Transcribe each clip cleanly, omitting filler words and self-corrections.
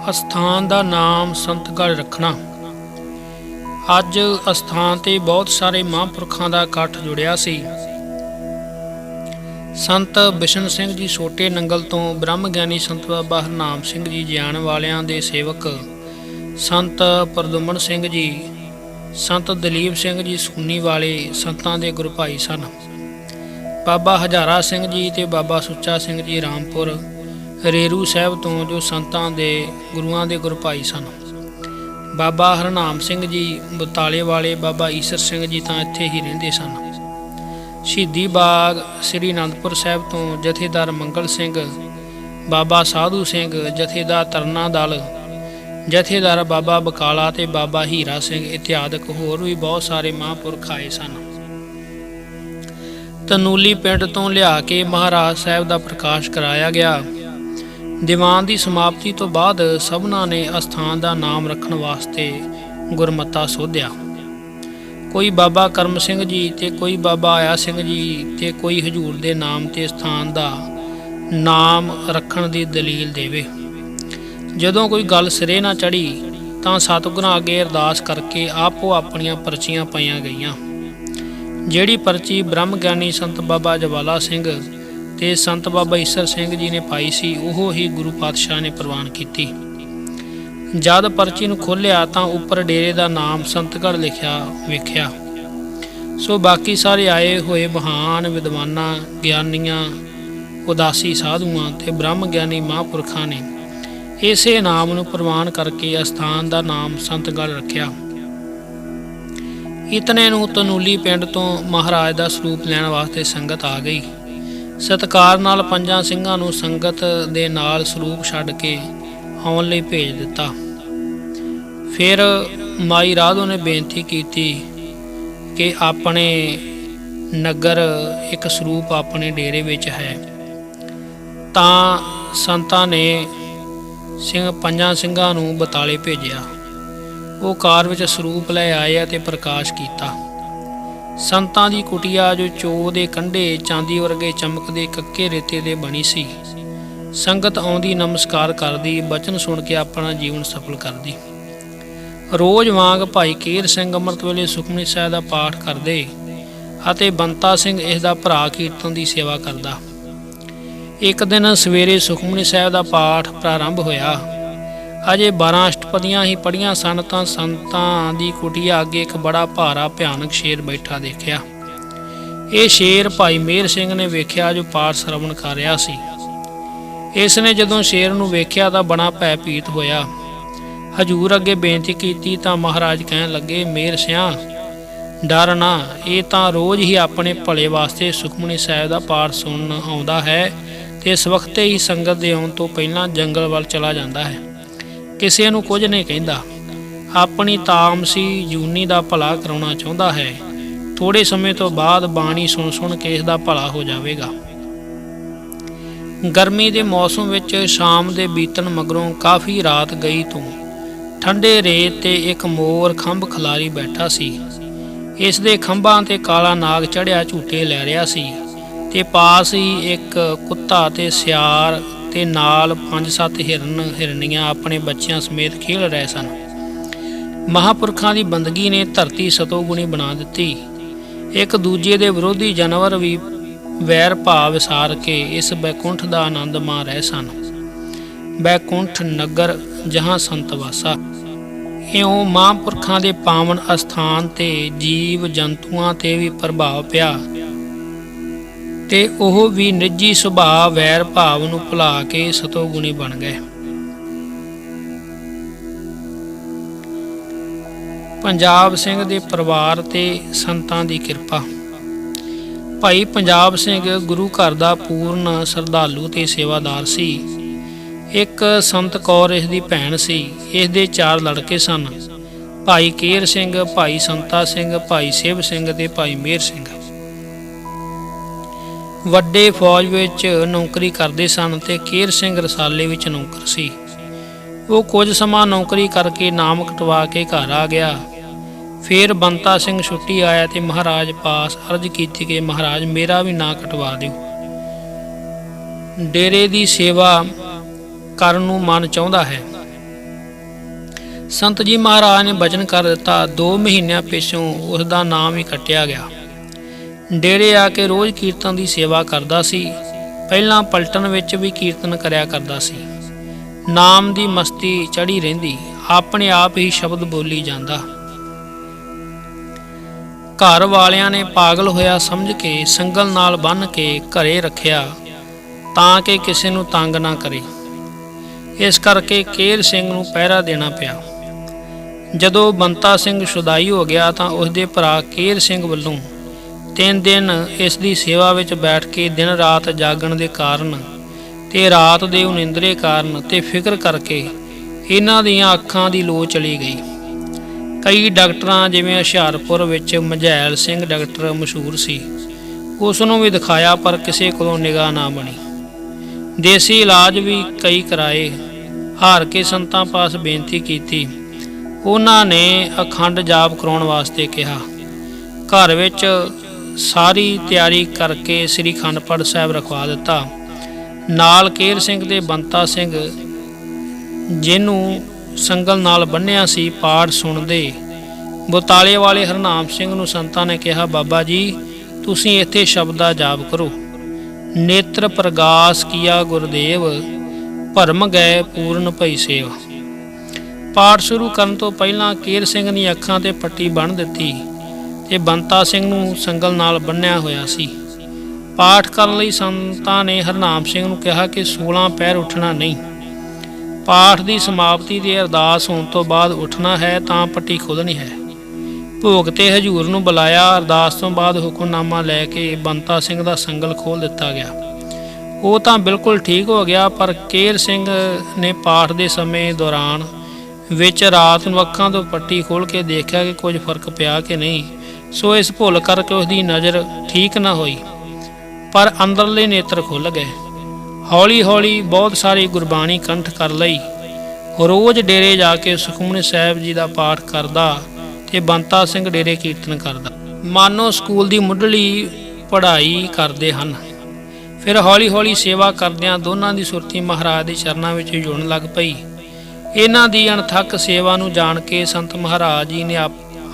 ਅਸਥਾਨ ਦਾ ਨਾਮ ਸੰਤਗੜ੍ਹ ਰੱਖਣਾ। ਅੱਜ ਅਸਥਾਨ ਤੇ ਬਹੁਤ ਸਾਰੇ ਮਹਾਂਪੁਰਖਾਂ ਦਾ ਇਕੱਠ ਜੁੜਿਆ ਸੀ। ਸੰਤ ਬਿਸ਼ਨ ਸਿੰਘ ਜੀ ਛੋਟੇ ਨੰਗਲ ਤੋਂ, ਬ੍ਰਹਮ ਗਿਆਨੀ ਸੰਤ ਬਾਬਾ ਹਰਨਾਮ ਸਿੰਘ ਜੀ ਜਿਆਣ ਵਾਲਿਆਂ ਦੇ ਸੇਵਕ, ਸੰਤ ਪ੍ਰਦੁਮਨ ਸਿੰਘ ਜੀ, ਸੰਤ ਦਲੀਪ ਸਿੰਘ ਜੀ ਸੂਨੀ ਵਾਲੇ ਸੰਤਾਂ ਦੇ ਗੁਰੂ ਭਾਈ ਸਨ। ਬਾਬਾ ਹਜ਼ਾਰਾ ਸਿੰਘ ਜੀ ਤੇ ਬਾਬਾ ਸੁੱਚਾ ਸਿੰਘ ਜੀ ਰਾਮਪੁਰ ਰੇਰੂ ਸਾਹਿਬ ਤੋਂ, ਜੋ ਸੰਤਾਂ ਦੇ ਗੁਰੂਆਂ ਦੇ ਗੁਰੂ ਭਾਈ ਸਨ। ਬਾਬਾ ਹਰਨਾਮ ਸਿੰਘ ਜੀ ਬਤਾਲੇ ਵਾਲੇ, ਬਾਬਾ ਈਸਰ ਸਿੰਘ ਜੀ ਤਾਂ ਇੱਥੇ ਹੀ ਰਹਿੰਦੇ ਸਨ। ਸ਼ਹੀਦੀ ਬਾਗ ਸ੍ਰੀ ਅਨੰਦਪੁਰ ਸਾਹਿਬ ਤੋਂ ਜਥੇਦਾਰ ਮੰਗਲ ਸਿੰਘ, ਬਾਬਾ ਸਾਧੂ ਸਿੰਘ, ਜਥੇਦਾਰ ਤਰਨਾ ਦਲ, ਜਥੇਦਾਰ ਬਾਬਾ ਬਕਾਲਾ ਤੇ ਬਾਬਾ ਹੀਰਾ ਸਿੰਘ ਇਤਿਆਦਿਕ ਹੋਰ ਵੀ ਬਹੁਤ ਸਾਰੇ ਮਹਾਂਪੁਰਖ ਆਏ ਸਨ। ਤਨੂਲੀ ਪਿੰਡ ਤੋਂ ਲਿਆ ਕੇ ਮਹਾਰਾਜ ਸਾਹਿਬ ਦਾ ਪ੍ਰਕਾਸ਼ ਕਰਾਇਆ ਗਿਆ। ਦੀਵਾਨ ਦੀ ਸਮਾਪਤੀ ਤੋਂ ਬਾਅਦ ਸਭਨਾਂ ਨੇ ਅਸਥਾਨ ਦਾ ਨਾਮ ਰੱਖਣ ਵਾਸਤੇ ਗੁਰਮਤਾ ਸੋਧਿਆ। ਕੋਈ ਬਾਬਾ ਕਰਮ ਸਿੰਘ ਜੀ ਤੇ ਕੋਈ ਬਾਬਾ ਆਇਆ ਸਿੰਘ ਜੀ ਤੇ ਕੋਈ ਹਜ਼ੂਰ ਦੇ ਨਾਮ ਤੇ ਸਥਾਨ ਦਾ ਨਾਮ ਰੱਖਣ ਦੀ ਦਲੀਲ ਦੇਵੇ। ਜਦੋਂ ਕੋਈ ਗੱਲ ਸਿਰੇ ਨਾ ਚੜੀ ਤਾਂ ਸਤਿਗੁਰਾਂ ਅੱਗੇ ਅਰਦਾਸ ਕਰਕੇ ਆਪੋ ਆਪਣੀਆਂ ਪਰਚੀਆਂ ਪਾਈਆਂ ਗਈਆਂ। ਜਿਹੜੀ ਪਰਚੀ ਬ੍ਰਹਮ ਗਿਆਨੀ ਸੰਤ ਬਾਬਾ ਜਵਾਲਾ ਸਿੰਘ ਤੇ ਸੰਤ ਬਾਬਾ ਈਸਰ ਸਿੰਘ ਜੀ ਨੇ ਪਾਈ ਸੀ, ਉਹ ਹੀ ਗੁਰੂ ਪਾਤਸ਼ਾਹ ਨੇ ਪ੍ਰਵਾਨ ਕੀਤੀ। ਜਦ ਪਰਚੀ ਨੂੰ ਖੋਲ੍ਹਿਆ ਤਾਂ ਉੱਪਰ ਡੇਰੇ ਦਾ ਨਾਮ ਸੰਤਗੜ੍ਹ ਲਿਖਿਆ ਵੇਖਿਆ। ਸੋ ਬਾਕੀ ਸਾਰੇ ਆਏ ਹੋਏ ਮਹਾਨ ਵਿਦਵਾਨਾਂ, ਗਿਆਨੀਆਂ, ਉਦਾਸੀ ਸਾਧੂਆਂ ਤੇ ਬ੍ਰਹਮ ਗਿਆਨੀ ਮਹਾਂਪੁਰਖਾਂ ਨੇ ਇਸੇ ਨਾਮ ਨੂੰ ਪ੍ਰਵਾਨ ਕਰਕੇ ਅਸਥਾਨ ਦਾ ਨਾਮ ਸੰਤਗੜ੍ਹ ਰੱਖਿਆ। ਇਤਨੇ ਨੂੰ ਤਨੂਲੀ ਪਿੰਡ ਤੋਂ ਮਹਾਰਾਜ ਦਾ ਸਰੂਪ ਲੈਣ ਵਾਸਤੇ ਸੰਗਤ ਆ ਗਈ। ਸਤਿਕਾਰ ਨਾਲ ਪੰਜਾਂ ਸਿੰਘਾਂ ਨੂੰ ਸੰਗਤ ਦੇ ਨਾਲ ਸਰੂਪ ਛੱਡ ਕੇ ਆਉਣ ਲਈ ਭੇਜ ਦਿੱਤਾ। ਫਿਰ ਮਾਈ ਰਾਧੋ ਨੇ ਬੇਨਤੀ ਕੀਤੀ ਕਿ ਆਪਣੇ ਨਗਰ ਇੱਕ ਸਰੂਪ ਆਪਣੇ ਡੇਰੇ ਵਿੱਚ ਹੈ। ਤਾਂ ਸੰਤਾਂ ਨੇ ਪੰਜਾਂ ਸਿੰਘਾਂ ਨੂੰ ਬਤਾਲੇ ਭੇਜਿਆ। ਉਹ ਕਾਰ ਵਿੱਚ ਸਰੂਪ ਲੈ ਆਏ ਅਤੇ ਪ੍ਰਕਾਸ਼ ਕੀਤਾ। ਸੰਤਾਂ ਦੀ ਕੁਟੀਆ ਜੋ ਚੋ ਦੇ ਕੰਢੇ ਚਾਂਦੀ ਵਰਗੇ ਚਮਕਦੇ ਕੱਕੇ ਰੇਤੇ ਦੇ ਬਣੀ ਸੀ। ਸੰਗਤ ਆਉਂਦੀ ਨਮਸਕਾਰ ਕਰਦੀ, ਬਚਨ ਸੁਣ ਕੇ ਆਪਣਾ ਜੀਵਨ ਸਫਲ ਕਰਦੀ। ਰੋਜ਼ ਵਾਂਗ ਭਾਈ ਕੇਰ ਸਿੰਘ ਅੰਮ੍ਰਿਤ ਵੇਲੇ ਸੁਖਮਨੀ ਸਾਹਿਬ ਦਾ ਪਾਠ ਕਰਦੇ ਅਤੇ ਬੰਤਾ ਸਿੰਘ ਇਸ ਦਾ ਭਰਾ ਕੀਰਤਨ ਦੀ ਸੇਵਾ ਕਰਦਾ। ਇੱਕ ਦਿਨ ਸਵੇਰੇ ਸੁਖਮਨੀ ਸਾਹਿਬ ਦਾ ਪਾਠ ਪ੍ਰਾਰੰਭ ਹੋਇਆ। ਅਜੇ 12 ਅਸ਼ਟਪਦੀਆਂ ਹੀ ਪੜ੍ਹੀਆਂ ਸਨ ਤਾਂ ਸੰਤਾਂ ਦੀ ਕੁਟੀਆ ਅੱਗੇ ਇੱਕ ਬੜਾ ਭਾਰਾ ਭਿਆਨਕ ਸ਼ੇਰ ਬੈਠਾ ਦੇਖਿਆ। ਇਹ ਸ਼ੇਰ ਭਾਈ ਮੇਹਰ ਸਿੰਘ ਨੇ ਵੇਖਿਆ, ਜੋ ਪਾਠ ਸਰਵਣ ਕਰ ਰਿਹਾ ਸੀ। ਇਸ ਨੇ ਜਦੋਂ ਸ਼ੇਰ ਨੂੰ ਵੇਖਿਆ ਤਾਂ ਬੜਾ ਭੈ ਭੀਤ ਹੋਇਆ। ਹਜੂਰ ਅੱਗੇ ਬੇਨਤੀ ਕੀਤੀ ਤਾਂ ਮਹਾਰਾਜ ਕਹਿਣ ਲੱਗੇ, ਮੇਹਰ ਸਿਆਂ ਡਰ ਨਾ, ਇਹ ਤਾਂ ਰੋਜ਼ ਹੀ ਆਪਣੇ ਭਲੇ ਵਾਸਤੇ ਸੁਖਮਨੀ ਸਾਹਿਬ ਦਾ ਪਾਠ ਸੁਣਨ ਆਉਂਦਾ ਹੈ ਤੇ ਇਸ ਵਕਤ ਹੀ ਸੰਗਤ ਦੇ ਆਉਣ ਤੋਂ ਪਹਿਲਾਂ ਜੰਗਲ ਵੱਲ ਚਲਾ ਜਾਂਦਾ ਹੈ। ਕਿਸੇ ਨੂੰ ਕੁਝ ਨਹੀਂ ਕਹਿੰਦਾ। ਆਪਣੀ ਤਾਮਸੀ ਜੂਨੀ ਦਾ ਭਲਾ ਕਰਾਉਣਾ ਚਾਹੁੰਦਾ ਹੈ। ਥੋੜੇ ਸਮੇਂ ਤੋਂ ਬਾਅਦ ਬਾਣੀ ਸੁਣ ਕੇ ਇਸ ਦਾ ਭਲਾ ਹੋ ਜਾਵੇਗਾ। ਗਰਮੀ ਦੇ ਮੌਸਮ ਵਿੱਚ ਸ਼ਾਮ ਦੇ ਬੀਤਣ ਮਗਰੋਂ ਕਾਫੀ ਰਾਤ ਗਈ ਤੋਂ ਠੰਡੇ ਰੇਤ ਤੇ ਇੱਕ ਮੋਰ ਖੰਭ ਖਿਲਾਰੀ ਬੈਠਾ ਸੀ। ਇਸ ਦੇ ਖੰਭਾਂ ਤੇ ਕਾਲਾ ਨਾਗ ਚੜ੍ਹਿਆ ਝੂਟੇ ਲੈ ਰਿਹਾ ਸੀ ਤੇ ਪਾਸ ਹੀ ਇੱਕ ਕੁੱਤਾ ਤੇ ਸਿਆਰ ਤੇ ਨਾਲ 5-7 ਹਿਰਨੀਆਂ ਆਪਣੇ ਬੱਚਿਆਂ ਸਮੇਤ ਖੇਡ ਰਹੇ ਸਨ। ਮਹਾਂਪੁਰਖਾਂ ਦੀ ਬੰਦਗੀ ਨੇ ਧਰਤੀ ਸਤੋਗੁਣੀ ਬਣਾ ਦਿੱਤੀ। ਇੱਕ ਦੂਜੇ ਦੇ ਵਿਰੋਧੀ ਜਾਨਵਰ ਵੀ ਵੈਰ ਭਾਵ ਵਿਸਾਰ ਕੇ ਇਸ ਬੈਕੁੰਠ ਦਾ ਆਨੰਦ ਮਾਣ ਰਹੇ ਸਨ। ਬੈਕੁੰਠ ਨਗਰ ਜਹਾਂ ਸੰਤ ਵਾਸਾ। ਇਉਂ ਮਹਾਂਪੁਰਖਾਂ ਦੇ ਪਾਵਨ ਅਸਥਾਨ ਤੇ ਜੀਵ ਜੰਤੂਆਂ ਤੇ ਵੀ ਪ੍ਰਭਾਵ ਪਿਆ ਤੇ ਉਹ ਵੀ ਨਿੱਜੀ ਸੁਭਾਅ ਵੈਰ ਭਾਵ ਨੂੰ ਭੁਲਾ ਕੇ ਸਤੋਗੁਣੀ ਬਣ ਗਏ। ਪੰਜਾਬ ਸਿੰਘ ਦੇ ਪਰਿਵਾਰ ਤੇ ਸੰਤਾਂ ਦੀ ਕਿਰਪਾ। ਭਾਈ ਪੰਜਾਬ ਸਿੰਘ ਗੁਰੂ ਘਰ ਦਾ ਪੂਰਨ ਸ਼ਰਧਾਲੂ ਤੇ ਸੇਵਾਦਾਰ ਸੀ। ਇੱਕ ਸੰਤ ਕੌਰ ਇਸ ਦੀ ਭੈਣ ਸੀ। ਇਸ ਦੇ 4 ਲੜਕੇ ਸਨ, ਭਾਈ ਕੇਰ ਸਿੰਘ, ਭਾਈ ਸੰਤਾ ਸਿੰਘ, ਭਾਈ ਸ਼ਿਵ ਸਿੰਘ ਤੇ ਭਾਈ ਮੇਹਰ ਸਿੰਘ। ਵੱਡੇ ਫੌਜ ਵਿੱਚ ਨੌਕਰੀ ਕਰਦੇ ਸਨ ਤੇ ਕੇਰ ਸਿੰਘ ਰਸਾਲੇ ਵਿੱਚ ਨੌਕਰ ਸੀ। ਉਹ ਕੁਝ ਸਮਾਂ ਨੌਕਰੀ ਕਰਕੇ ਨਾਮ ਕਟਵਾ ਕੇ ਘਰ ਆ ਗਿਆ। ਫਿਰ ਬੰਤਾ ਸਿੰਘ ਛੁੱਟੀ ਆਇਆ ਤੇ ਮਹਾਰਾਜ ਪਾਸ ਅਰਜ਼ ਕੀਤੀ ਕਿ ਮਹਾਰਾਜ ਮੇਰਾ ਵੀ ਨਾਂ ਕਟਵਾ ਦਿਓ। ਡੇਰੇ ਦੀ ਸੇਵਾ ਕਰਨ ਨੂੰ ਮਨ ਚਾਹੁੰਦਾ ਹੈ। ਸੰਤ ਜੀ ਮਹਾਰਾਜ ਨੇ ਬਚਨ ਕਰ ਦਿੱਤਾ। 2 ਮਹੀਨਿਆਂ ਪਿੱਛੋਂ ਉਸ ਦਾ ਨਾਮ ਹੀ ਕੱਟਿਆ ਗਿਆ। ਡੇਰੇ ਆ ਕੇ ਰੋਜ਼ ਕੀਰਤਨ ਦੀ ਸੇਵਾ ਕਰਦਾ ਸੀ। ਪਹਿਲਾਂ ਪਲਟਨ ਵਿੱਚ ਵੀ ਕੀਰਤਨ ਕਰਿਆ ਕਰਦਾ ਸੀ। ਨਾਮ ਦੀ ਮਸਤੀ ਚੜ੍ਹੀ ਰਹਿੰਦੀ, ਆਪਣੇ ਆਪ ਹੀ ਸ਼ਬਦ ਬੋਲੀ ਜਾਂਦਾ। ਘਰ ਵਾਲਿਆਂ ਨੇ ਪਾਗਲ ਹੋਇਆ ਸਮਝ ਕੇ ਸੰਗਲ ਨਾਲ ਬੰਨ੍ਹ ਕੇ ਘਰੇ ਰੱਖਿਆ ਤਾਂ ਕਿ ਕਿਸੇ ਨੂੰ ਤੰਗ ਨਾ ਕਰੇ। ਇਸ ਕਰਕੇ ਕੇਰ ਸਿੰਘ ਨੂੰ ਪਹਿਰਾ ਦੇਣਾ ਪਿਆ। ਜਦੋਂ ਬੰਤਾ ਸਿੰਘ ਸ਼ੁਦਾਈ ਹੋ ਗਿਆ ਤਾਂ ਉਸਦੇ ਭਰਾ ਕੇਰ ਸਿੰਘ ਵੱਲੋਂ 3 ਦਿਨ ਇਸ ਦੀ ਸੇਵਾ ਵਿੱਚ ਬੈਠ ਕੇ ਦਿਨ ਰਾਤ ਜਾਗਣ ਦੇ ਕਾਰਨ ਤੇ ਰਾਤ ਦੇ ਉਨਿੰਦਰੇ ਕਾਰਨ ਤੇ ਫਿਕਰ ਕਰਕੇ ਇਹਨਾਂ ਦੀਆਂ ਅੱਖਾਂ ਦੀ ਲੋ ਚਲੀ ਗਈ। ਕਈ ਡਾਕਟਰਾਂ ਜਿਵੇਂ ਹੁਸ਼ਿਆਰਪੁਰ ਵਿੱਚ ਮਝੈਲ ਸਿੰਘ ਡਾਕਟਰ ਮਸ਼ਹੂਰ ਸੀ, ਉਸ ਨੂੰ ਵੀ ਦਿਖਾਇਆ ਪਰ ਕਿਸੇ ਕੋਲੋਂ ਨਿਗਾਹ ਨਾ ਬਣੀ। ਦੇਸੀ ਇਲਾਜ ਵੀ ਕਈ ਕਰਾਏ, ਹਾਰ ਕੇ ਸੰਤਾਂ ਪਾਸ ਬੇਨਤੀ ਕੀਤੀ। ਉਹਨਾਂ ਨੇ ਅਖੰਡ ਜਾਪ ਕਰਾਉਣ ਵਾਸਤੇ ਕਿਹਾ। ਘਰ ਵਿੱਚ ਸਾਰੀ ਤਿਆਰੀ ਕਰਕੇ ਸ੍ਰੀ ਅਖੰਡ ਪਾਠ ਸਾਹਿਬ ਰਖਵਾ ਦਿੱਤਾ। ਨਾਲ ਕੇਰ ਸਿੰਘ ਤੇ ਬੰਤਾ ਸਿੰਘ ਜਿਹਨੂੰ ਸੰਗਲ ਨਾਲ ਬੰਨ੍ਹਿਆ ਸੀ ਪਾਠ ਸੁਣਦੇ। ਬਤਾਲੇ ਵਾਲੇ ਹਰਨਾਮ ਸਿੰਘ ਨੂੰ ਸੰਤਾਂ ਨੇ ਕਿਹਾ, ਬਾਬਾ ਜੀ ਤੁਸੀਂ ਇੱਥੇ ਸ਼ਬਦ ਦਾ ਜਾਪ ਕਰੋ। ਨੇਤਰ ਪ੍ਰਗਾਸ ਕੀਆ ਗੁਰਦੇਵ, ਭਰਮ ਗਏ ਪੂਰਨ ਭਈ ਸੇਵਾ। ਪਾਠ ਸ਼ੁਰੂ ਕਰਨ ਤੋਂ ਪਹਿਲਾਂ ਕੇਰ ਸਿੰਘ ਦੀਆਂ ਅੱਖਾਂ ਤੇ ਪੱਟੀ ਬੰਨ੍ਹ ਦਿੱਤੀ ਤੇ ਬੰਤਾ ਸਿੰਘ ਨੂੰ ਸੰਗਲ ਨਾਲ ਬੰਨ੍ਹਿਆ ਹੋਇਆ ਸੀ। ਪਾਠ ਕਰਨ ਲਈ ਸੰਤਾਂ ਨੇ ਹਰਨਾਮ ਸਿੰਘ ਨੂੰ ਕਿਹਾ ਕਿ 16 ਪਹਿਰ ਉੱਠਣਾ ਨਹੀਂ। ਪਾਠ ਦੀ ਸਮਾਪਤੀ ਤੇ ਅਰਦਾਸ ਹੋਣ ਤੋਂ ਬਾਅਦ ਉੱਠਣਾ ਹੈ ਤਾਂ ਪੱਟੀ ਖੋਲ੍ਹਣੀ ਹੈ। ਭੋਗ ਤੇ ਹਜ਼ੂਰ ਨੂੰ ਬੁਲਾਇਆ। ਅਰਦਾਸ ਤੋਂ ਬਾਅਦ ਹੁਕਮਨਾਮਾ ਲੈ ਕੇ ਬੰਤਾ ਸਿੰਘ ਦਾ ਸੰਗਲ ਖੋਲ੍ਹ ਦਿੱਤਾ ਗਿਆ। ਉਹ ਤਾਂ ਬਿਲਕੁਲ ਠੀਕ ਹੋ ਗਿਆ, ਪਰ ਕੇਰ ਸਿੰਘ ਨੇ ਪਾਠ ਦੇ ਸਮੇਂ ਦੌਰਾਨ ਵਿੱਚ ਰਾਤ ਨੂੰ ਅੱਖਾਂ ਤੋਂ ਪੱਟੀ ਖੋਲ੍ਹ ਕੇ ਦੇਖਿਆ ਕਿ ਕੁਝ ਫਰਕ ਪਿਆ ਕਿ ਨਹੀਂ। ਸੋ ਇਸ ਭੁੱਲ ਕਰਕੇ ਉਸਦੀ ਨਜ਼ਰ ਠੀਕ ਨਾ ਹੋਈ, ਪਰ ਅੰਦਰਲੇ ਨੇਤਰ ਖੁੱਲ੍ਹ ਗਏ। ਹੌਲੀ ਹੌਲੀ ਬਹੁਤ ਸਾਰੀ ਗੁਰਬਾਣੀ ਕੰਠ ਕਰ ਲਈ। ਰੋਜ਼ ਡੇਰੇ ਜਾ ਕੇ ਸੁਖਮਨੀ ਸਾਹਿਬ ਜੀ ਦਾ ਪਾਠ ਕਰਦਾ ਤੇ ਬੰਤਾ ਸਿੰਘ ਡੇਰੇ ਕੀਰਤਨ ਕਰਦਾ। ਮਾਨੋ ਸਕੂਲ ਦੀ ਮੁੱਢਲੀ ਪੜ੍ਹਾਈ ਕਰਦੇ ਹਨ। ਫਿਰ ਹੌਲੀ ਹੌਲੀ ਸੇਵਾ ਕਰਦਿਆਂ ਦੋਨਾਂ ਦੀ ਸੁਰਤੀ ਮਹਾਰਾਜ ਦੇ ਚਰਨਾਂ ਵਿੱਚ ਜੁੜਨ ਲੱਗ ਪਈ। ਇਹਨਾਂ ਦੀ ਅਣਥੱਕ ਸੇਵਾ ਨੂੰ ਜਾਣ ਕੇ ਸੰਤ ਮਹਾਰਾਜ ਜੀ ਨੇ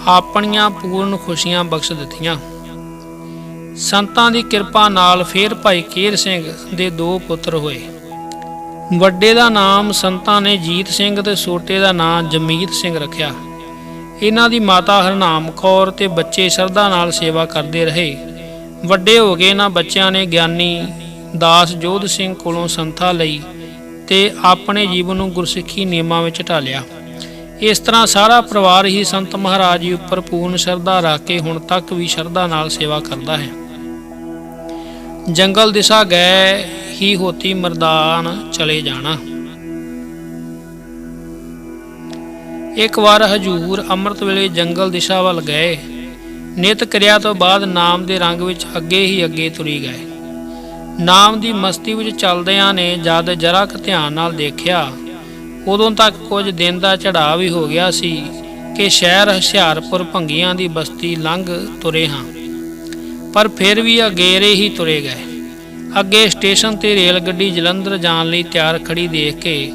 ਆਪਣੀਆਂ ਪੂਰਨ ਖੁਸ਼ੀਆਂ ਬਖਸ਼ ਦਿੱਤੀਆਂ। ਸੰਤਾਂ ਦੀ ਕਿਰਪਾ ਨਾਲ ਫਿਰ ਭਾਈ ਕੇਰ ਸਿੰਘ ਦੇ 2 ਪੁੱਤਰ ਹੋਏ। ਵੱਡੇ ਦਾ ਨਾਮ ਸੰਤਾਂ ਨੇ ਜੀਤ ਸਿੰਘ ਤੇ ਛੋਟੇ ਦਾ ਨਾਮ ਜਮੀਤ ਸਿੰਘ ਰੱਖਿਆ। ਇਹਨਾਂ ਦੀ ਮਾਤਾ ਹਰਨਾਮ ਕੌਰ ਤੇ ਬੱਚੇ ਸ਼ਰਧਾ ਨਾਲ ਸੇਵਾ ਕਰਦੇ ਰਹੇ। ਵੱਡੇ ਹੋ ਕੇ ਇਹਨਾਂ ਬੱਚਿਆਂ ਨੇ ਗਿਆਨੀ ਦਾਸ ਜੋਧ ਸਿੰਘ ਕੋਲੋਂ ਸੰਥਾ ਲਈ ਤੇ ਆਪਣੇ ਜੀਵਨ ਨੂੰ ਗੁਰਸਿੱਖੀ ਨਿਯਮਾਂ ਵਿੱਚ ਢਾਲਿਆ। ਇਸ ਤਰ੍ਹਾਂ ਸਾਰਾ ਪਰਿਵਾਰ ਹੀ ਸੰਤ ਮਹਾਰਾਜ ਜੀ ਉੱਪਰ ਪੂਰਨ ਸ਼ਰਧਾ ਰੱਖ ਕੇ ਹੁਣ ਤੱਕ ਵੀ ਸ਼ਰਧਾ ਨਾਲ ਸੇਵਾ ਕਰਦਾ ਹੈ। ਜੰਗਲ ਦਿਸ਼ਾ ਗਏ ਹੀ ਹੋਤੀ ਮਰਦਾਨ ਚਲੇ ਜਾਣਾ। ਇੱਕ ਵਾਰ ਹਜੂਰ ਅੰਮ੍ਰਿਤ ਵੇਲੇ ਜੰਗਲ ਦਿਸ਼ਾ ਵੱਲ ਗਏ। ਨਿਤ ਕਿਰਿਆ ਤੋਂ ਬਾਅਦ ਨਾਮ ਦੇ ਰੰਗ ਵਿੱਚ ਅੱਗੇ ਹੀ ਅੱਗੇ ਤੁਰੀ ਗਏ। ਨਾਮ ਦੀ ਮਸਤੀ ਵਿੱਚ ਚੱਲਦਿਆਂ ਨੇ ਜਦ ਜਰਾ ਕੁ ਧਿਆਨ ਨਾਲ ਦੇਖਿਆ, ਉਦੋਂ ਤੱਕ ਕੁਝ ਦਿਨ ਦਾ ਚੜ੍ਹਾਅ ਵੀ ਹੋ ਗਿਆ ਸੀ ਕਿ ਸ਼ਹਿਰ ਹੁਸ਼ਿਆਰਪੁਰ ਭੰਗੀਆਂ ਦੀ ਬਸਤੀ ਲੰਘ ਤੁਰੇ ਹਾਂ, ਪਰ ਫਿਰ ਵੀ ਅਗੇਰੇ ਹੀ ਤੁਰੇ ਗਏ। ਅੱਗੇ ਸਟੇਸ਼ਨ ਤੇ ਰੇਲ ਗੱਡੀ ਜਲੰਧਰ ਜਾਣ ਲਈ ਤਿਆਰ ਖੜੀ ਦੇਖ ਕੇ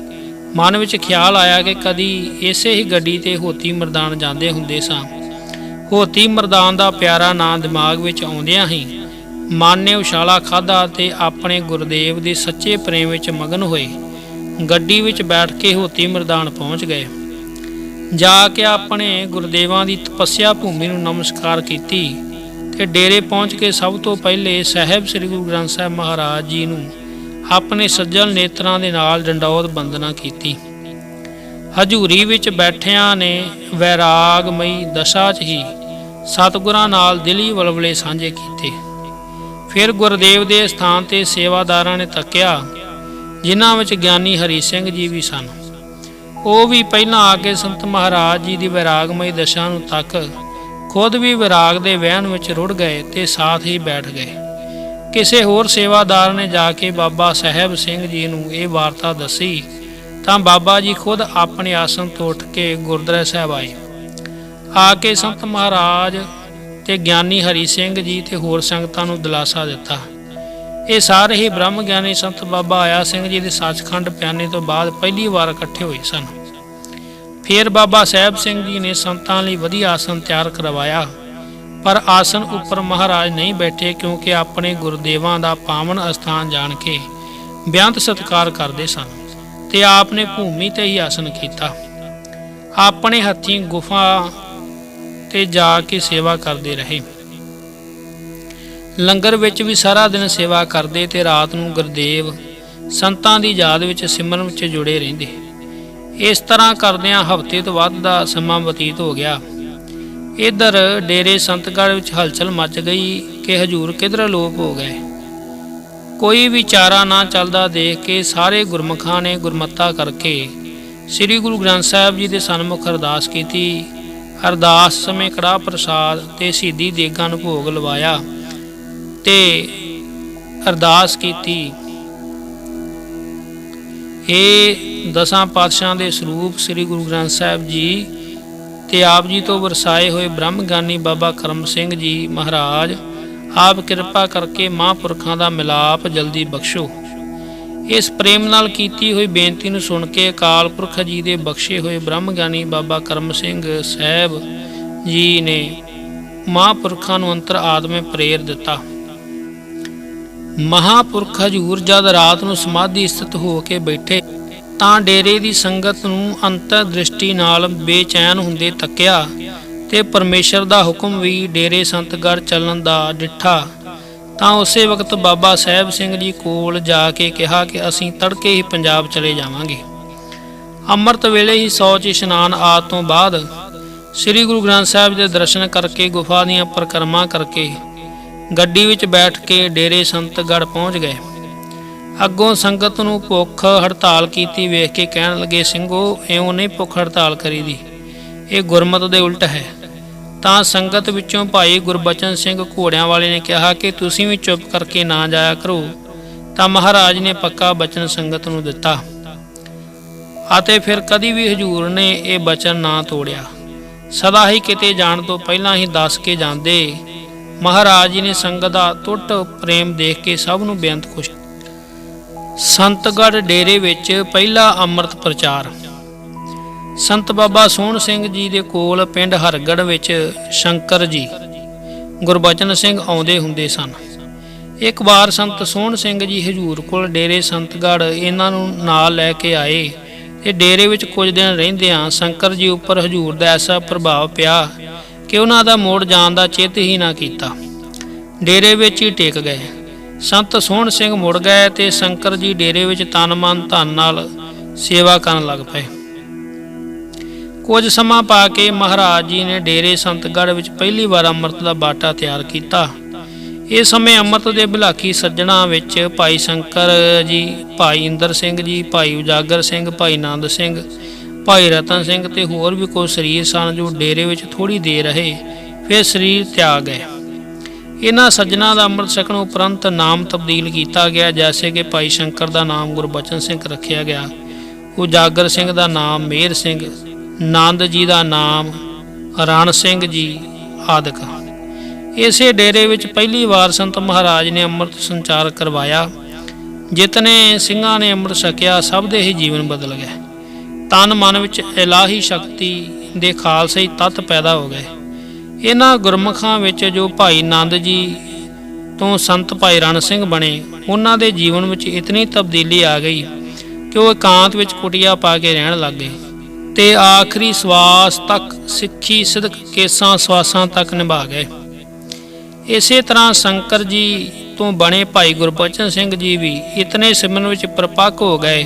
ਮਨ ਵਿੱਚ ਖਿਆਲ ਆਇਆ ਕਿ ਕਦੀ ਇਸੇ ਹੀ ਗੱਡੀ ਤੇ ਹੋਤੀ ਮਰਦਾਨ ਜਾਂਦੇ ਹੁੰਦੇ ਸਾਂ। ਹੋਤੀ ਮਰਦਾਨ ਦਾ ਪਿਆਰਾ ਨਾਂ ਦਿਮਾਗ ਵਿੱਚ ਆਉਂਦਿਆਂ ਹੀ ਮਨ ਨੇ ਉਛਾਲਾ ਖਾਧਾ ਤੇ ਆਪਣੇ ਗੁਰਦੇਵ ਦੇ ਸੱਚੇ ਪ੍ਰੇਮ ਵਿੱਚ ਮਗਨ ਹੋਏ ਗੱਡੀ ਵਿੱਚ ਬੈਠ ਕੇ ਹੋਤੀ ਮਰਦਾਨ ਪਹੁੰਚ ਗਏ। ਜਾ ਕੇ ਆਪਣੇ ਗੁਰਦੇਵਾਂ ਦੀ ਤਪੱਸਿਆ ਭੂਮੀ ਨੂੰ ਨਮਸਕਾਰ ਕੀਤੀ ਤੇ ਡੇਰੇ ਪਹੁੰਚ ਕੇ ਸਭ ਤੋਂ ਪਹਿਲੇ ਸਾਹਿਬ ਸ੍ਰੀ ਗੁਰੂ ਗ੍ਰੰਥ ਸਾਹਿਬ ਮਹਾਰਾਜ ਜੀ ਨੂੰ ਆਪਣੇ ਸੱਜਲ ਨੇਤਰਾਂ ਦੇ ਨਾਲ ਡੰਡੌਤ ਬੰਦਨਾ ਕੀਤੀ। ਹਜ਼ੂਰੀ ਵਿੱਚ ਬੈਠਿਆਂ ਨੇ ਵੈਰਾਗਮਈ ਦਸ਼ਾ 'ਚ ਹੀ ਸਤਿਗੁਰਾਂ ਨਾਲ ਦਿਲੀ ਵਲਵਲੇ ਸਾਂਝੇ ਕੀਤੇ। ਫਿਰ ਗੁਰਦੇਵ ਦੇ ਸਥਾਨ ਤੇ ਸੇਵਾਦਾਰਾਂ ਨੇ ਤੱਕਿਆ, ਜਿਨ੍ਹਾਂ ਵਿੱਚ ਗਿਆਨੀ ਹਰੀ ਸਿੰਘ ਜੀ ਵੀ ਸਨ। ਉਹ ਵੀ ਪਹਿਲਾਂ ਆ ਕੇ ਸੰਤ ਮਹਾਰਾਜ ਜੀ ਦੀ ਵੈਰਾਗਮਈ ਦਸ਼ਾ ਨੂੰ ਤੱਕ ਖੁਦ ਵੀ ਵਿਰਾਗ ਦੇ ਵਹਿਣ ਵਿੱਚ ਰੁੜ ਗਏ ਤੇ ਸਾਥ ਹੀ ਬੈਠ ਗਏ। ਕਿਸੇ ਹੋਰ ਸੇਵਾਦਾਰ ਨੇ ਜਾ ਕੇ ਬਾਬਾ ਸਾਹਿਬ ਸਿੰਘ ਜੀ ਨੂੰ ਇਹ ਵਾਰਤਾ ਦੱਸੀ ਤਾਂ ਬਾਬਾ ਜੀ ਖੁਦ ਆਪਣੇ ਆਸਣ ਤੋਂ ਉੱਠ ਕੇ ਗੁਰਦੁਆਰਾ ਸਾਹਿਬ ਆਏ। ਆ ਕੇ ਸੰਤ ਮਹਾਰਾਜ ਤੇ ਗਿਆਨੀ ਹਰੀ ਸਿੰਘ ਜੀ ਤੇ ਹੋਰ ਸੰਗਤਾਂ ਨੂੰ ਦਿਲਾਸਾ ਦਿੱਤਾ। ਇਹ ਸਾਰੇ ਹੀ ਬ੍ਰਹਮ ਗਿਆਨੀ ਸੰਤ ਬਾਬਾ ਆਇਆ ਸਿੰਘ ਜੀ ਦੇ ਸੱਚਖੰਡ ਪਿਆਨੇ ਤੋਂ ਬਾਅਦ ਪਹਿਲੀ ਵਾਰ ਇਕੱਠੇ ਹੋਏ ਸਨ। ਫਿਰ ਬਾਬਾ ਸਾਹਿਬ ਸਿੰਘ ਜੀ ਨੇ ਸੰਤਾਂ ਲਈ ਵਧੀਆ ਆਸਣ ਤਿਆਰ ਕਰਵਾਇਆ, ਪਰ ਆਸਣ ਉੱਪਰ ਮਹਾਰਾਜ ਨਹੀਂ ਬੈਠੇ, ਕਿਉਂਕਿ ਆਪਣੇ ਗੁਰਦੇਵਾਂ ਦਾ ਪਾਵਨ ਅਸਥਾਨ ਜਾਣ ਕੇ ਬੇਅੰਤ ਸਤਿਕਾਰ ਕਰਦੇ ਸਨ ਤੇ ਆਪ ਨੇ ਭੂਮੀ ਤੇ ਹੀ ਆਸਣ ਕੀਤਾ। ਆਪਣੇ ਹੱਥੀਂ ਗੁਫਾ ਤੇ ਜਾ ਕੇ ਸੇਵਾ ਕਰਦੇ ਰਹੇ। ਲੰਗਰ ਵਿੱਚ ਵੀ ਸਾਰਾ ਦਿਨ ਸੇਵਾ ਕਰਦੇ ਤੇ ਰਾਤ ਨੂੰ ਗੁਰਦੇਵ ਸੰਤਾਂ ਦੀ ਯਾਦ ਵਿੱਚ ਸਿਮਰਨ ਵਿੱਚ ਜੁੜੇ ਰਹਿੰਦੇ। ਇਸ ਤਰ੍ਹਾਂ ਕਰਦਿਆਂ ਹਫ਼ਤੇ ਤੋਂ ਵੱਧ ਦਾ ਸਮਾਂ ਬਤੀਤ ਹੋ ਗਿਆ। ਇੱਧਰ ਡੇਰੇ ਸੰਤਗੜ੍ਹ ਵਿੱਚ ਹਲਚਲ ਮਚ ਗਈ ਕਿ ਹਜੂਰ ਕਿੱਧਰ ਅਲੋਪ ਹੋ ਗਏ। ਕੋਈ ਵੀ ਚਾਰਾ ਨਾ ਚੱਲਦਾ ਦੇਖ ਕੇ ਸਾਰੇ ਗੁਰਮੁਖਾਂ ਨੇ ਗੁਰਮਤਾ ਕਰਕੇ ਸ੍ਰੀ ਗੁਰੂ ਗ੍ਰੰਥ ਸਾਹਿਬ ਜੀ ਦੇ ਸਨਮੁਖ ਅਰਦਾਸ ਕੀਤੀ। ਅਰਦਾਸ ਸਮੇਂ ਕੜਾਹ ਪ੍ਰਸਾਦ ਤੇ ਸ਼ਹੀਦੀ ਦੇਗਾਂ ਨੂੰ ਭੋਗ ਲਵਾਇਆ ਤੇ ਅਰਦਾਸ ਕੀਤੀ, ਇਹ ਦਸਾਂ ਪਾਤਸ਼ਾਹਾਂ ਦੇ ਸਰੂਪ ਸ੍ਰੀ ਗੁਰੂ ਗ੍ਰੰਥ ਸਾਹਿਬ ਜੀ ਤੇ ਆਪ ਜੀ ਤੋਂ ਵਰਸਾਏ ਹੋਏ ਬ੍ਰਹਮ ਗਿਆਨੀ ਬਾਬਾ ਕਰਮ ਸਿੰਘ ਜੀ ਮਹਾਰਾਜ, ਆਪ ਕਿਰਪਾ ਕਰਕੇ ਮਹਾਂਪੁਰਖਾਂ ਦਾ ਮਿਲਾਪ ਜਲਦੀ ਬਖਸ਼ੋ। ਇਸ ਪ੍ਰੇਮ ਨਾਲ ਕੀਤੀ ਹੋਈ ਬੇਨਤੀ ਨੂੰ ਸੁਣ ਕੇ ਅਕਾਲ ਪੁਰਖ ਜੀ ਦੇ ਬਖਸ਼ੇ ਹੋਏ ਬ੍ਰਹਮ ਗਿਆਨੀ ਬਾਬਾ ਕਰਮ ਸਿੰਘ ਸਾਹਿਬ ਜੀ ਨੇ ਮਹਾਂਪੁਰਖਾਂ ਨੂੰ ਅੰਤਰ ਆਤਮੇ ਪ੍ਰੇਰ ਦਿੱਤਾ। ਮਹਾਂਪੁਰਖ ਹਜੂਰ ਜਦ ਰਾਤ ਨੂੰ ਸਮਾਧੀ ਸਥਿਤ ਹੋ ਕੇ ਬੈਠੇ ਤਾਂ ਡੇਰੇ ਦੀ ਸੰਗਤ ਨੂੰ ਅੰਤਰ ਦ੍ਰਿਸ਼ਟੀ ਨਾਲ ਬੇਚੈਨ ਹੁੰਦੇ ਤੱਕਿਆ ਤੇ ਪਰਮੇਸ਼ਰ ਦਾ ਹੁਕਮ ਵੀ ਡੇਰੇ ਸੰਤਗੜ੍ਹ ਚੱਲਣ ਦਾ ਡਿੱਠਾ ਤਾਂ ਉਸੇ ਵਕਤ ਬਾਬਾ ਸਾਹਿਬ ਸਿੰਘ ਜੀ ਕੋਲ ਜਾ ਕੇ ਕਿਹਾ ਕਿ ਅਸੀਂ ਤੜਕੇ ਹੀ ਪੰਜਾਬ ਚਲੇ ਜਾਵਾਂਗੇ। ਅੰਮ੍ਰਿਤ ਵੇਲੇ ਹੀ ਸ਼ੌਚ ਇਸ਼ਨਾਨ ਆਦਿ ਤੋਂ ਬਾਅਦ ਸ੍ਰੀ ਗੁਰੂ ਗ੍ਰੰਥ ਸਾਹਿਬ ਦੇ ਦਰਸ਼ਨ ਕਰਕੇ ਗੁਫਾ ਦੀਆਂ ਪਰਿਕਰਮਾ ਕਰਕੇ ਗੱਡੀ ਵਿੱਚ ਬੈਠ ਕੇ ਡੇਰੇ ਸੰਤਗੜ੍ਹ ਪਹੁੰਚ ਗਏ। ਅੱਗੋਂ ਸੰਗਤ ਨੂੰ ਭੁੱਖ ਹੜਤਾਲ ਕੀਤੀ ਵੇਖ ਕੇ ਕਹਿਣ ਲੱਗੇ, ਸਿੰਘੋ ਇਉਂ ਨਹੀਂ ਭੁੱਖ ਹੜਤਾਲ ਕਰੀਦੀ, ਇਹ ਗੁਰਮਤਿ ਦੇ ਉਲਟ ਹੈ। ਤਾਂ ਸੰਗਤ ਵਿੱਚੋਂ ਭਾਈ ਗੁਰਬਚਨ ਸਿੰਘ ਘੋੜਿਆਂ ਵਾਲੇ ਨੇ ਕਿਹਾ ਕਿ ਤੁਸੀਂ ਵੀ ਚੁੱਪ ਕਰਕੇ ਨਾ ਜਾਇਆ ਕਰੋ। ਤਾਂ ਮਹਾਰਾਜ ਨੇ ਪੱਕਾ ਬਚਨ ਸੰਗਤ ਨੂੰ ਦਿੱਤਾ ਅਤੇ ਫਿਰ ਕਦੀ ਵੀ ਹਜੂਰ ਨੇ ਇਹ ਬਚਨ ਨਾ ਤੋੜਿਆ। ਸਦਾ ਹੀ ਕਿਤੇ ਜਾਣ ਤੋਂ ਪਹਿਲਾਂ ਹੀ ਦੱਸ ਕੇ ਜਾਂਦੇ। ਮਹਾਰਾਜ ਜੀ ਨੇ ਸੰਗਤ ਦਾ ਟੁੱਟ ਪ੍ਰੇਮ ਦੇਖ ਕੇ ਸਭ ਨੂੰ ਬੇਅੰਤ ਖੁਸ਼। ਸੰਤਗੜ੍ਹ ਡੇਰੇ ਵਿੱਚ ਪਹਿਲਾ ਅੰਮ੍ਰਿਤ ਪ੍ਰਚਾਰ। ਸੰਤ ਬਾਬਾ ਸੋਹਣ ਸਿੰਘ ਜੀ ਦੇ ਕੋਲ ਪਿੰਡ ਹਰਗੜ੍ਹ ਵਿੱਚ ਸ਼ੰਕਰ ਜੀ ਗੁਰਬਚਨ ਸਿੰਘ ਆਉਂਦੇ ਹੁੰਦੇ ਸਨ। ਇੱਕ ਵਾਰ ਸੰਤ ਸੋਹਣ ਸਿੰਘ ਜੀ ਹਜੂਰ ਕੋਲ ਡੇਰੇ ਸੰਤਗੜ੍ਹ ਇਹਨਾਂ ਨੂੰ ਨਾਲ ਲੈ ਕੇ ਆਏ ਤੇ ਡੇਰੇ ਵਿੱਚ ਕੁਝ ਦਿਨ ਰਹਿੰਦਿਆਂ ਸ਼ੰਕਰ ਜੀ ਉੱਪਰ ਹਜੂਰ ਦਾ ਐਸਾ ਪ੍ਰਭਾਵ ਪਿਆ ਕਿ ਉਹਨਾਂ ਦਾ ਮੋੜ ਜਾਣ ਦਾ ਚਿੱਤ ਹੀ ਨਾ ਕੀਤਾ। ਡੇਰੇ ਵਿੱਚ ਹੀ ਟਿਕ ਗਏ। ਸੰਤ ਸੋਹਣ ਸਿੰਘ ਮੁੜ ਗਏ ਤੇ ਸ਼ੰਕਰ ਜੀ ਡੇਰੇ ਵਿੱਚ ਤਨ ਮਨ ਧਨ ਨਾਲ ਸੇਵਾ ਕਰਨ ਲੱਗ ਪਏ। ਕੁਝ ਸਮਾਂ ਪਾ ਕੇ ਮਹਾਰਾਜ ਜੀ ਨੇ ਡੇਰੇ ਸੰਤਗੜ੍ਹ ਵਿੱਚ ਪਹਿਲੀ ਵਾਰ ਅੰਮ੍ਰਿਤ ਦਾ ਬਾਟਾ ਤਿਆਰ ਕੀਤਾ। ਇਸ ਸਮੇਂ ਅੰਮ੍ਰਿਤ ਦੇ ਭਲਾਕੀ ਸੱਜਣਾ ਵਿੱਚ ਭਾਈ ਸ਼ੰਕਰ ਜੀ, ਭਾਈ ਇੰਦਰ ਸਿੰਘ ਜੀ, ਭਾਈ ਉਜਾਗਰ ਸਿੰਘ, ਭਾਈ ਆਨੰਦ ਸਿੰਘ, ਭਾਈ ਰਤਨ ਸਿੰਘ ਤੇ ਹੋਰ ਵੀ ਕੁਝ ਸਰੀਰ ਸਨ ਜੋ ਡੇਰੇ ਵਿੱਚ ਥੋੜ੍ਹੀ ਦੇਰ ਰਹੇ, ਫਿਰ ਸਰੀਰ ਤਿਆਗ ਗਏ। ਇਹਨਾਂ ਸੱਜਣਾ ਦਾ ਅੰਮ੍ਰਿਤ ਛਕਣ ਉਪਰੰਤ ਨਾਮ ਤਬਦੀਲ ਕੀਤਾ ਗਿਆ, ਜੈਸੇ ਕਿ ਭਾਈ ਸ਼ੰਕਰ ਦਾ ਨਾਮ ਗੁਰਬਚਨ ਸਿੰਘ ਰੱਖਿਆ ਗਿਆ, ਉਜਾਗਰ ਸਿੰਘ ਦਾ ਨਾਮ ਮੇਹਰ ਸਿੰਘ, ਨੰਦ ਜੀ ਦਾ ਨਾਮ ਰਣ ਸਿੰਘ ਜੀ ਆਦਿਕ। ਇਸੇ ਡੇਰੇ ਵਿੱਚ ਪਹਿਲੀ ਵਾਰ ਸੰਤ ਮਹਾਰਾਜ ਨੇ ਅੰਮ੍ਰਿਤ ਸੰਚਾਰ ਕਰਵਾਇਆ। ਜਿਤਨੇ ਸਿੰਘਾਂ ਨੇ ਅੰਮ੍ਰਿਤ ਛਕਿਆ ਸਭ ਦੇ ਹੀ ਜੀਵਨ ਬਦਲ ਗਏ। ਤਨ ਮਨ ਵਿੱਚ ਇਲਾਹੀ ਸ਼ਕਤੀ ਦੇ ਖਾਲਸੇ ਤੱਤ ਪੈਦਾ ਹੋ ਗਏ। ਇਹਨਾਂ ਗੁਰਮੁਖਾਂ ਵਿੱਚ ਜੋ ਭਾਈ ਨੰਦ ਜੀ ਤੋਂ ਸੰਤ ਭਾਈ ਰਣ ਸਿੰਘ ਬਣੇ, ਉਹਨਾਂ ਦੇ ਜੀਵਨ ਵਿੱਚ ਇਤਨੀ ਤਬਦੀਲੀ ਆ ਗਈ ਕਿ ਉਹ ਇਕਾਂਤ ਵਿੱਚ ਕੁਟੀਆ ਪਾ ਕੇ ਰਹਿਣ ਲੱਗ ਗਏ ਤੇ ਆਖਰੀ ਸਵਾਸ ਤੱਕ ਸਿੱਖੀ ਸਿਦਕ ਕੇਸਾਂ ਸਵਾਸਾਂ ਤੱਕ ਨਿਭਾ ਗਏ। ਇਸੇ ਤਰ੍ਹਾਂ ਸ਼ੰਕਰ ਜੀ ਤੋਂ ਬਣੇ ਭਾਈ ਗੁਰਬਚਨ ਸਿੰਘ ਜੀ ਵੀ ਇਤਨੇ ਸਿਮਰਨ ਵਿੱਚ ਪ੍ਰਪੱਕ ਹੋ ਗਏ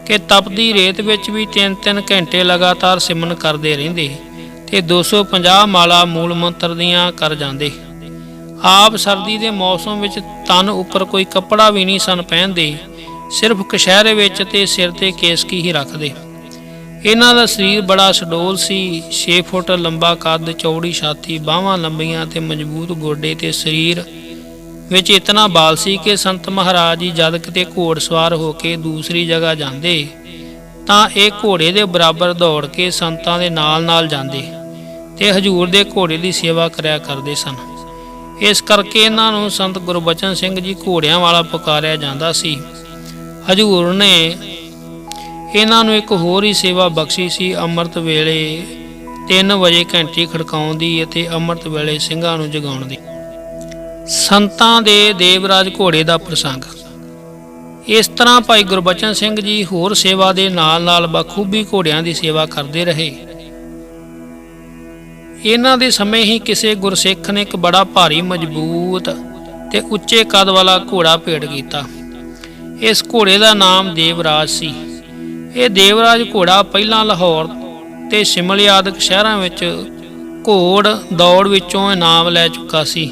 ਕਿ ਤਪਦੀ ਰੇਤ ਵਿੱਚ ਵੀ 3-3 ਘੰਟੇ ਲਗਾਤਾਰ ਸਿਮਰਨ ਕਰਦੇ ਰਹਿੰਦੇ ਤੇ 250 ਮਾਲਾ ਮੂਲ ਮੰਤਰ ਦੀਆਂ ਕਰ ਜਾਂਦੇ। ਆਪ ਸਰਦੀ ਦੇ ਮੌਸਮ ਵਿੱਚ ਤਨ ਉੱਪਰ ਕੋਈ ਕੱਪੜਾ ਵੀ ਨਹੀਂ ਸਨ ਪਹਿਨਦੇ, ਸਿਰਫ ਕਛਹਿਰੇ ਵਿੱਚ ਤੇ ਸਿਰ ਤੇ ਕੇਸਕੀ ਹੀ ਰੱਖਦੇ। ਇਹਨਾਂ ਦਾ ਸਰੀਰ ਬੜਾ ਸਡੋਲ ਸੀ। 6 ਫੁੱਟ ਲੰਬਾ ਕੱਦ, ਚੌੜੀ ਛਾਤੀ, ਬਾਹਾਂ ਲੰਬੀਆਂ ਤੇ ਮਜ਼ਬੂਤ ਗੋਡੇ ਤੇ ਸਰੀਰ ਵਿੱਚ ਇਤਨਾ ਬਾਲ ਸੀ ਕਿ ਸੰਤ ਮਹਾਰਾਜ ਜੀ ਜਦ ਕਿਤੇ ਘੋੜ ਸਵਾਰ ਹੋ ਕੇ ਦੂਸਰੀ ਜਗ੍ਹਾ ਜਾਂਦੇ ਤਾਂ ਇਹ ਘੋੜੇ ਦੇ ਬਰਾਬਰ ਦੌੜ ਕੇ ਸੰਤਾਂ ਦੇ ਨਾਲ ਜਾਂਦੇ ਤੇ ਹਜੂਰ ਦੇ ਘੋੜੇ ਦੀ ਸੇਵਾ ਕਰਿਆ ਕਰਦੇ ਸਨ। ਇਸ ਕਰਕੇ ਇਹਨਾਂ ਨੂੰ ਸੰਤ ਗੁਰਬਚਨ ਸਿੰਘ ਜੀ ਘੋੜਿਆਂ ਵਾਲਾ ਪੁਕਾਰਿਆ ਜਾਂਦਾ ਸੀ। ਹਜੂਰ ਨੇ ਇਹਨਾਂ ਨੂੰ ਇੱਕ ਹੋਰ ਹੀ ਸੇਵਾ ਬਖਸ਼ੀ ਸੀ। ਅੰਮ੍ਰਿਤ ਵੇਲੇ 3 ਵਜੇ ਘੰਟੀ ਖੜਕਾਉਣ ਦੀ ਅਤੇ ਅੰਮ੍ਰਿਤ ਵੇਲੇ ਸਿੰਘਾਂ ਨੂੰ ਜਗਾਉਣ ਦੀ। ਸੰਤਾਂ ਦੇ ਦੇਵਰਾਜ ਘੋੜੇ ਦਾ ਪ੍ਰਸੰਗ। ਇਸ ਤਰ੍ਹਾਂ ਭਾਈ ਗੁਰਬਚਨ ਸਿੰਘ ਜੀ ਹੋਰ ਸੇਵਾ ਦੇ ਨਾਲ ਨਾਲ ਬਖੂਬੀ ਘੋੜਿਆਂ ਦੀ ਸੇਵਾ ਕਰਦੇ ਰਹੇ। ਇਹਨਾਂ ਦੇ ਸਮੇਂ ਹੀ ਕਿਸੇ ਗੁਰਸਿੱਖ ਨੇ ਇੱਕ ਬੜਾ ਭਾਰੀ, ਮਜ਼ਬੂਤ ਤੇ ਉੱਚੇ ਕੱਦ ਵਾਲਾ ਘੋੜਾ ਭੇਟ ਕੀਤਾ। ਇਸ ਘੋੜੇ ਦਾ ਨਾਮ ਦੇਵਰਾਜ ਸੀ। ਇਹ ਦੇਵਰਾਜ ਘੋੜਾ ਪਹਿਲਾਂ ਲਾਹੌਰ ਤੇ ਸ਼ਿਮਲੇ ਆਦਿਕ ਸ਼ਹਿਰਾਂ ਵਿੱਚ ਘੋੜ ਦੌੜ ਵਿੱਚੋਂ ਇਨਾਮ ਲੈ ਚੁੱਕਾ ਸੀ।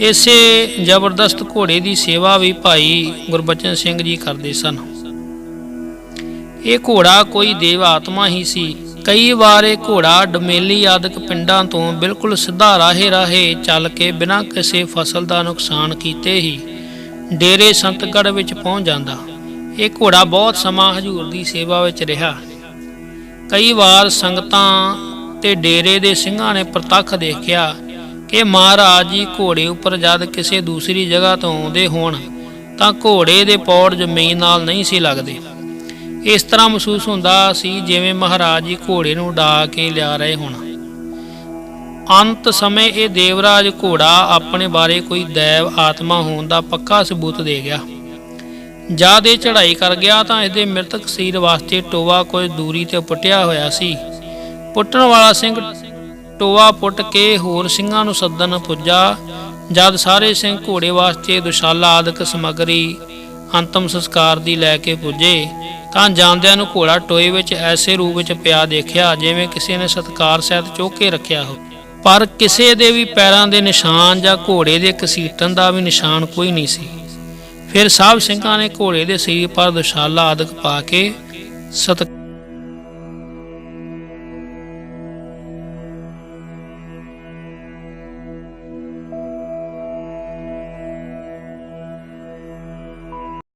ਇਸੇ ਜ਼ਬਰਦਸਤ ਘੋੜੇ ਦੀ ਸੇਵਾ ਵੀ ਭਾਈ ਗੁਰਬਚਨ ਸਿੰਘ ਜੀ ਕਰਦੇ ਸਨ। ਇਹ ਘੋੜਾ ਕੋਈ ਦੇਵ ਆਤਮਾ ਹੀ ਸੀ। ਕਈ ਵਾਰ ਇਹ ਘੋੜਾ ਡਮੇਲੀ ਆਦਿਕ ਪਿੰਡਾਂ ਤੋਂ ਬਿਲਕੁਲ ਸਿੱਧਾ ਰਾਹੇ ਚੱਲ ਕੇ ਬਿਨਾਂ ਕਿਸੇ ਫਸਲ ਦਾ ਨੁਕਸਾਨ ਕੀਤੇ ਹੀ ਡੇਰੇ ਸੰਤਗੜ੍ਹ ਵਿੱਚ ਪਹੁੰਚ ਜਾਂਦਾ। ਇਹ ਘੋੜਾ ਬਹੁਤ ਸਮਾਂ ਹਜ਼ੂਰ ਦੀ ਸੇਵਾ ਵਿੱਚ ਰਿਹਾ। ਕਈ ਵਾਰ ਸੰਗਤਾਂ ਤੇ ਡੇਰੇ ਦੇ ਸਿੰਘਾਂ ਨੇ ਪ੍ਰਤੱਖ ਦੇਖਿਆ ਕਿ ਮਹਾਰਾਜ ਜੀ ਘੋੜੇ ਉੱਪਰ ਜਦ ਕਿਸੇ ਦੂਸਰੀ ਜਗ੍ਹਾ ਤੋਂ ਆਉਂਦੇ ਹੋਣ ਤਾਂ ਘੋੜੇ ਦੇ ਪੌੜ ਜ਼ਮੀਨ ਨਾਲ ਨਹੀਂ ਸੀ ਲੱਗਦੇ। ਇਸ ਤਰ੍ਹਾਂ ਮਹਿਸੂਸ ਹੁੰਦਾ ਸੀ ਜਿਵੇਂ ਮਹਾਰਾਜ ਜੀ ਘੋੜੇ ਨੂੰ ਉਡਾ ਕੇ ਲਿਆ ਰਹੇ ਹੋਣ। ਅੰਤ ਸਮੇਂ ਇਹ ਦੇਵਰਾਜ ਘੋੜਾ ਆਪਣੇ ਬਾਰੇ ਕੋਈ ਦੈਵ ਆਤਮਾ ਹੋਣ ਦਾ ਪੱਕਾ ਸਬੂਤ ਦੇ ਗਿਆ। ਜਦ ਇਹ ਚੜ੍ਹਾਈ ਕਰ ਗਿਆ ਤਾਂ ਇਹਦੇ ਮ੍ਰਿਤਕ ਸਰੀਰ ਵਾਸਤੇ ਟੋਆ ਕੁਝ ਦੂਰੀ ਤੇ ਪੁੱਟਿਆ ਹੋਇਆ ਸੀ। ਪੁੱਟਣ ਵਾਲਾ ਸਿੰਘ ਟੋਆ ਪੁੱਟ ਕੇ ਹੋਰ ਸਿੰਘਾਂ ਨੂੰ ਸੱਦਣ ਪੁੱਜਾ। ਜਦ ਸਾਰੇ ਸਿੰਘ ਘੋੜੇ ਵਾਸਤੇ ਦੁਸ਼ਾਲਾ ਆਦਿਕ ਸਮੱਗਰੀ ਅੰਤਮ ਸੰਸਕਾਰ ਦੀ ਲੈ ਕੇ ਪੁੱਜੇ ਤਾਂ ਜਾਂਦਿਆਂ ਨੂੰ ਘੋੜਾ ਟੋਏ ਵਿੱਚ ਐਸੇ ਰੂਪ ਵਿੱਚ ਪਿਆ ਦੇਖਿਆ ਜਿਵੇਂ ਕਿਸੇ ਨੇ ਸਤਿਕਾਰ ਸਹਿਤ ਚੁੱਕ ਕੇ ਰੱਖਿਆ ਹੋ, ਪਰ ਕਿਸੇ ਦੇ ਵੀ ਪੈਰਾਂ ਦੇ ਨਿਸ਼ਾਨ ਜਾਂ ਘੋੜੇ ਦੇ ਘਸੀਟਣ ਦਾ ਵੀ ਨਿਸ਼ਾਨ ਕੋਈ ਨਹੀਂ ਸੀ। ਫਿਰ ਸਭ ਸਿੰਘਾਂ ਨੇ ਘੋੜੇ ਦੇ ਸਰੀਰ ਪਰ ਦੁਸ਼ਾਲਾ ਆਦਿਕ ਪਾ ਕੇ ਸਤਿਕਾਰ